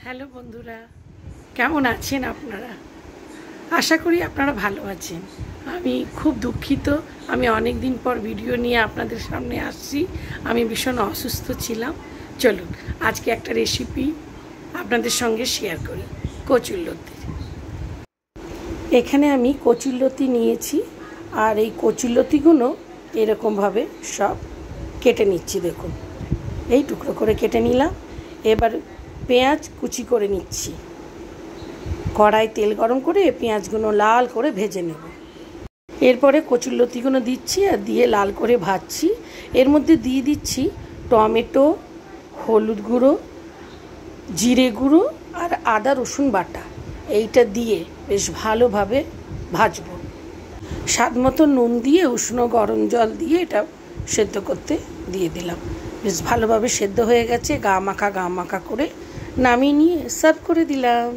Hello বন্ধুরা, কেমন আছেন আপনারা? আশা করি আপনারা ভালো আছেন। আমি খুব দুঃখিত, আমি অনেক দিন পর ভিডিও নিয়ে আপনাদের সামনে আসছি। আমি ভীষণ অসুস্থ ছিলাম। চলুন আজকে একটা রেসিপি আপনাদের সঙ্গে শেয়ার করি, কচুরলতির। এখানে আমি কচুরলতি নিয়েছি, আর এই কচুরলতিগুলো এরকমভাবে সব কেটে নিচ্ছি। দেখুন, এই টুকরো করে কেটে নিলাম। এবার পেঁয়াজ কুচি করে নিচ্ছি। কড়াই তেল গরম করে পেঁয়াজগুলো লাল করে ভেজে নেব। এরপরে কচুরলতিগুলো দিচ্ছি আর দিয়ে লাল করে ভাজছি। এর মধ্যে দিয়ে দিচ্ছি টমেটো, হলুদ গুঁড়ো, জিরে গুঁড়ো আর আদা রসুন বাটা। এইটা দিয়ে বেশ ভালোভাবে ভাজবো। স্বাদ মতো নুন দিয়ে উষ্ণ গরম জল দিয়ে এটা সেদ্ধ করতে দিয়ে দিলাম। বেশ ভালোভাবে সেদ্ধ হয়ে গেছে, গা মাখা করে নামিয়ে নিয়ে সার্ভ করে দিলাম।